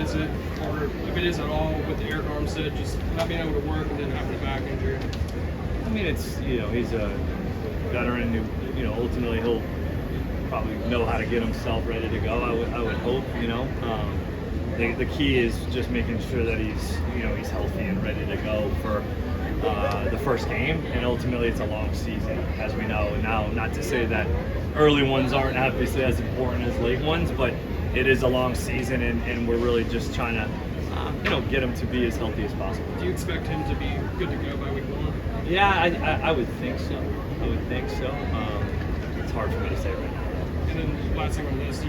is it, or if it is at all, with the Eric Armstead just not being able to work and then having a back injury? I mean, it's, he's a veteran who, ultimately he'll probably know how to get himself ready to go. I would hope, the key is just making sure that he's healthy and ready to go for the first game, and ultimately it's a long season, as we know. Now, not to say that early ones aren't obviously as important as late ones, but it is a long season, and we're really just trying to get him to be as healthy as possible. Do you expect him to be good to go by week 1? Yeah, I would think so. It's hard for me to say right now. And then last thing on this,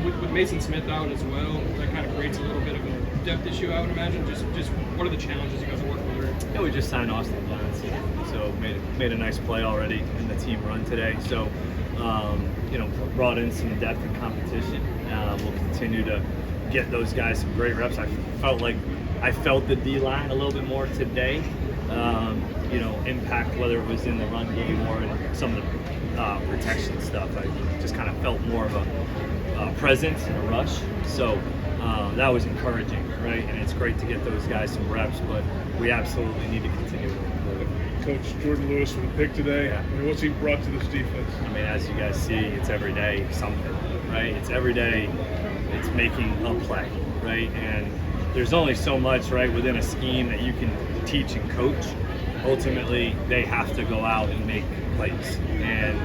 with Mason Smith out as well, that kind of creates a little bit of a depth issue, I would imagine. Just what are the challenges you guys are working through? Yeah, we just signed Austin Johnson, so made a nice play already in the team run today. So, brought in some depth and competition. We'll continue to get those guys some great reps. I felt the D-line a little bit more today. Impact, whether it was in the run game or in some of the protection stuff. I just kind of felt more of a presence and a rush. So that was encouraging, right? And it's great to get those guys some reps, but we absolutely need to continue to improve. Coach Jordan Lewis with a pick today. Yeah. I mean, what's he brought to this defense? I mean, as you guys see, it's every day something, right? It's every day it's making a play, right? And there's only so much, right, within a scheme that you can teach and coach. Ultimately, they have to go out and make plays. And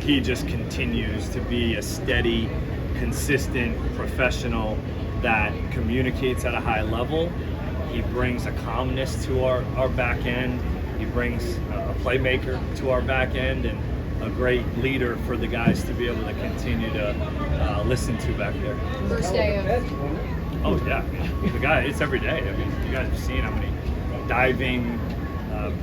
he just continues to be a steady, consistent professional that communicates at a high level. He brings a calmness to our back end. He brings a playmaker to our back end, and a great leader for the guys to be able to continue to listen to back there. First day of... Oh yeah, the guy, it's every day. I mean, you guys have seen how many diving,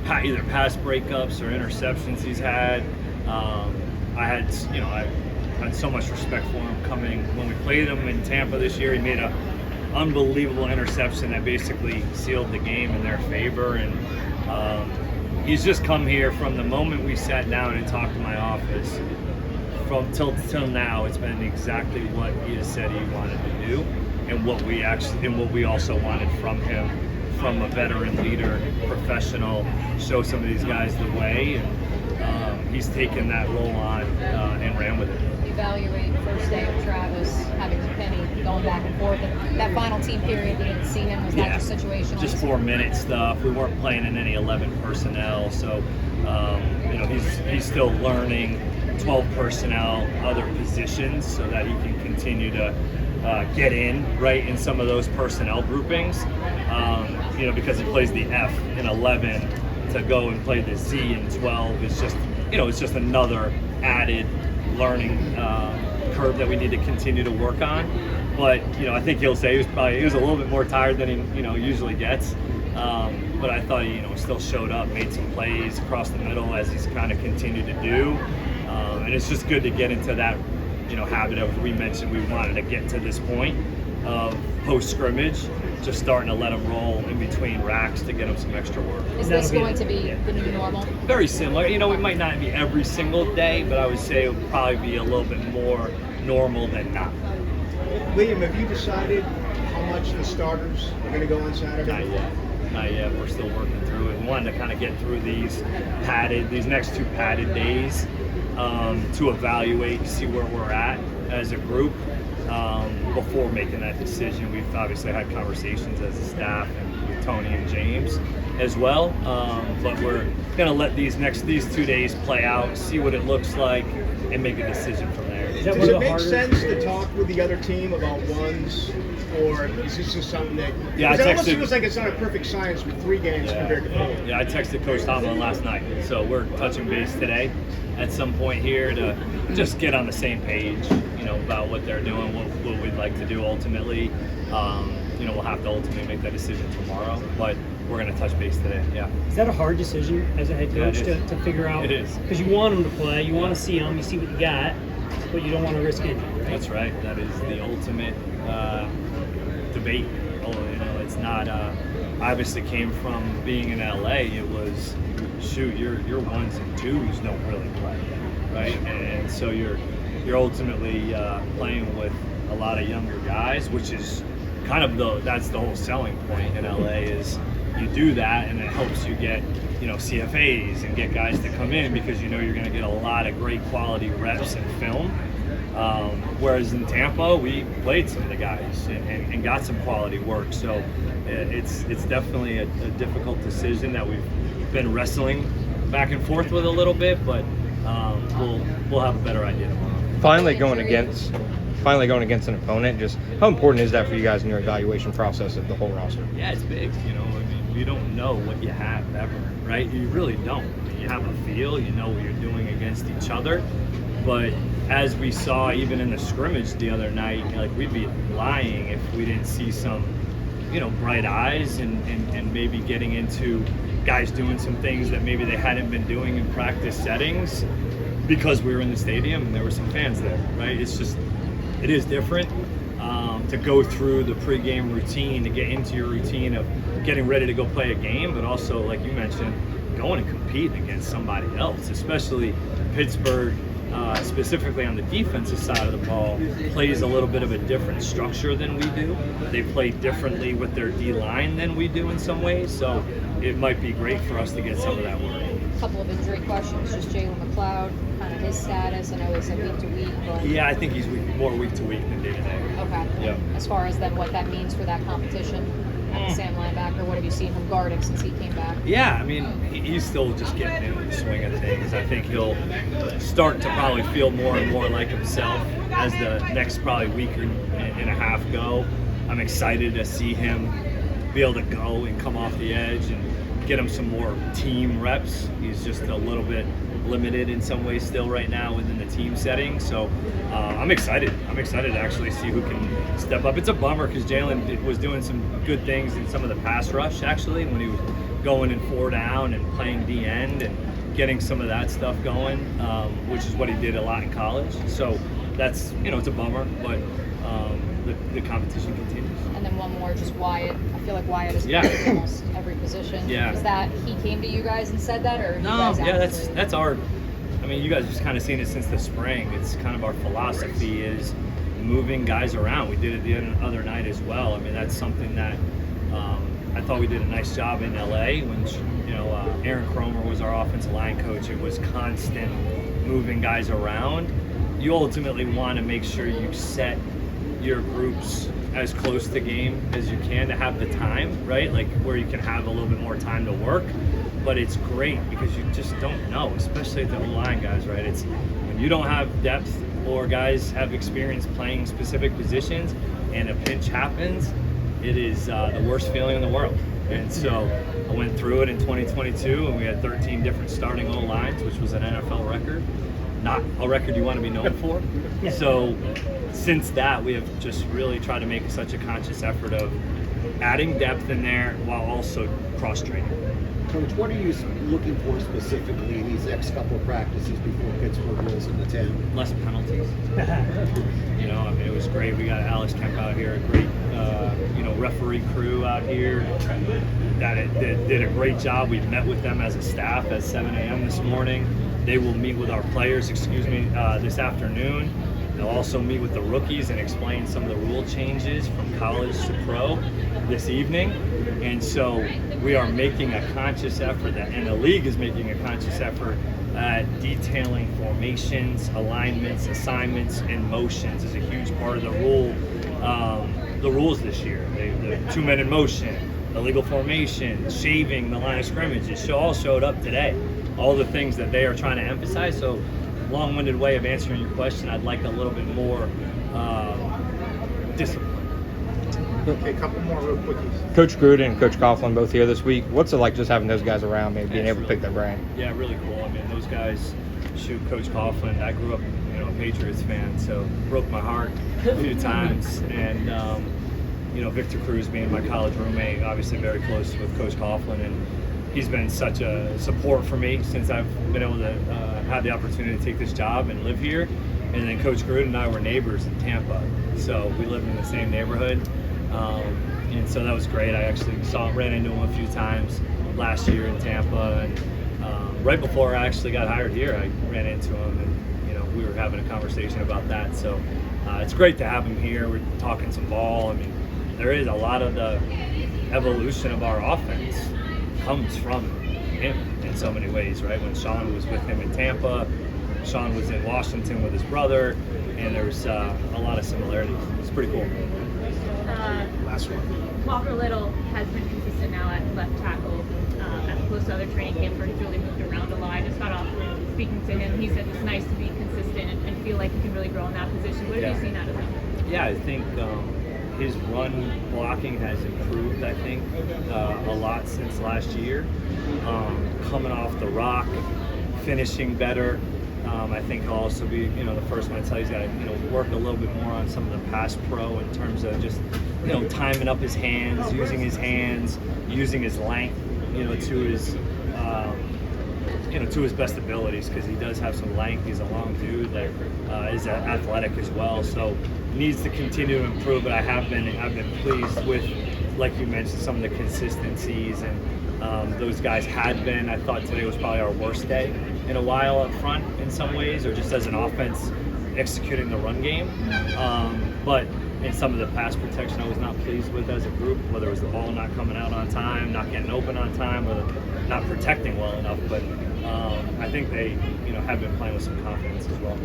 either pass breakups or interceptions he's had. I had so much respect for him coming. When we played him in Tampa this year, he made an unbelievable interception that basically sealed the game in their favor. And he's just come here from the moment we sat down and talked to my office till now. It's been exactly what he has said he wanted to do, and what we also wanted from him, from a veteran leader, professional, show some of these guys the way. And he's taken that role on and ran with it. Evaluate first day of Travis, having Penny going back and forth, and that final team period, you didn't see him. Was that just situational? Just 4-minute stuff. We weren't playing in any 11 personnel, so he's still learning 12 personnel, other positions, so that he can continue to get in right in some of those personnel groupings. Because he plays the F in 11, to go and play the Z in 12 is just it's just another added learning curve that we need to continue to work on. But I think he'll say he was a little bit more tired than he usually gets. But I thought he still showed up, made some plays across the middle as he's kind of continued to do. And it's just good to get into that habit of, we mentioned we wanted to get to this point of post scrimmage, just starting to let him roll in between racks to get him some extra work. Is this going to be the new normal? Very similar. It might not be every single day, but I would say it would probably be a little bit more normal than not. Liam, have you decided how much the starters are going to go on Saturday? Not yet. We're still working through it. We wanted to kind of get through these next 2 padded days to evaluate, see where we're at as a group before making that decision. We've obviously had conversations as a staff and with Tony and James as well, but we're going to let these 2 days play out, see what it looks like, and make a decision from there. Does it make sense to talk with the other team about ones, or is this just something that... Yeah, it almost feels like it's not a perfect science with 3 games compared to 4. Yeah, I texted Coach Tomlin last night, so we're touching base today at some point here to just get on the same page, about what they're doing, what we'd like to do ultimately. We'll have to ultimately make that decision tomorrow, but we're going to touch base today. Yeah. Is that a hard decision as a head coach to figure out? It is. Because you want them to play, you want to see them, you see what you got, but you don't want to risk injury, right? That's right. That is the ultimate debate. It's not. Obviously, came from being in LA. It was, your ones and twos don't really play, right? And so you're ultimately playing with a lot of younger guys, which is kind of that's the whole selling point in LA is you do that and it helps you get, CFAs and get guys to come in because you're going to get a lot of great quality reps and film. Whereas in Tampa, we played some of the guys and got some quality work. So it's definitely a difficult decision that we've been wrestling back and forth with a little bit, but we'll have a better idea tomorrow. Finally going against an opponent, just how important is that for you guys in your evaluation process of the whole roster? Yeah, it's big. You don't know what you have ever, right? You really don't. You have a feel, you know what you're doing against each other. But as we saw even in the scrimmage the other night, we'd be lying if we didn't see some, bright eyes and maybe getting into guys doing some things that maybe they hadn't been doing in practice settings because we were in the stadium and there were some fans there, right? It is different to go through the pregame routine, to get into your routine of getting ready to go play a game, but also, like you mentioned, going and compete against somebody else, especially Pittsburgh, specifically on the defensive side of the ball, plays a little bit of a different structure than we do. They play differently with their D-line than we do in some ways, so it might be great for us to get some of that work. A couple of injury questions, just Jalen McLeod, kind of his status. I know he said week to week, but Yeah, I think he's more week to week than day to day. okay. Yeah. As far as then what that means for that competition at the Sam linebacker, what have you seen from guarding since he came back? Yeah, I mean, he's still just getting into the swing of things. I think he'll start to probably feel more and more like himself as the next probably week and a half go. I'm excited to see him be able to go and come off the edge and get him some more team reps. He's just a little bit limited in some ways still right now within the team setting. So I'm excited. I'm excited to actually see who can step up. It's a bummer because Jalen was doing some good things in some of the pass rush actually when he was going in 4 down and playing D end and getting some of that stuff going, which is what he did a lot in college. So that's, it's a bummer, but the competition continues. And then one more, just Wyatt. I feel like Wyatt is Yeah. playing almost every position. Yeah. Is that he came to you guys and said that, or you No, guys yeah, actively- that's our. I mean, you guys have just kind of seen it since the spring. It's kind of our philosophy is moving guys around. We did it the other night as well. I mean, that's something that I thought we did a nice job in LA when Aaron Cromer was our offensive line coach. It was constant moving guys around. You ultimately want to make sure you set your groups as close to game as you can to have the time, right? Like where you can have a little bit more time to work. But it's great because you just don't know, especially at the O-line guys, right? It's when you don't have depth or guys have experience playing specific positions and a pinch happens, it is the worst feeling in the world. And so I went through it in 2022 and we had 13 different starting O-lines, which was an NFL record. Not a record you want to be known for. So since that, we have just really tried to make such a conscious effort of adding depth in there while also cross-training. Coach, what are you looking for specifically in these next couple of practices before Pittsburgh rolls into town? Less penalties. I mean, it was great. We got Alex Kemp out here, a great, referee crew out here that did a great job. We met with them as a staff at 7 a.m. this morning. They will meet with our players, this afternoon. They'll also meet with the rookies and explain some of the rule changes from college to pro this evening. And so we are making a conscious effort, and the league is making a conscious effort at detailing formations, alignments, assignments, and motions is a huge part of the rules this year. The 2 men in motion, illegal formation, shaving the line of scrimmage. It all showed up today. All the things that they are trying to emphasize. So long-winded way of answering your question, I'd like a little bit more discipline. Okay, a couple more real quickies. Coach Gruden and Coach Coughlin both here this week. What's it like just having those guys around, maybe being It's able to pick their brain? Yeah, really cool. I mean, those guys, Coach Coughlin, I grew up, a Patriots fan, so broke my heart a few times. And, Victor Cruz being my college roommate, obviously very close with Coach Coughlin, and he's been such a support for me since I've been able to have the opportunity to take this job and live here. And then Coach Gruden and I were neighbors in Tampa, so we lived in the same neighborhood. And so that was great. I actually ran into him a few times last year in Tampa, and right before I actually got hired here, I ran into him, and we were having a conversation about that. So it's great to have him here. We're talking some ball. I mean, there is a lot of the evolution of our offense comes from him in so many ways, right? When Sean was with him in Tampa, Sean was in Washington with his brother, and there's a lot of similarities. It's pretty cool. Last one. Walker Little has been consistent now at left tackle as opposed to other training camps where he's really moved around a lot. I just got off speaking to him. He said it's nice to be consistent and feel like he can really grow in that position. What have you seen out of him? Yeah, I think his run blocking has improved, I think, a lot since last year. Coming off the rock, finishing better. I think he'll also be, the first one to tell you he's got to, work a little bit more on some of the pass pro in terms of just, timing up his hands, using his length, to his best abilities, because he does have some length. He's a long dude that is athletic as well. So needs to continue to improve. But I've been pleased with, like you mentioned, some of the consistencies, and those guys had been. I thought today was probably our worst day in a while up front in some ways, or just as an offense executing the run game. But in some of the pass protection, I was not pleased with as a group, whether it was the ball not coming out on time, not getting open on time, or not protecting well enough. But I think they, have been playing with some confidence as well.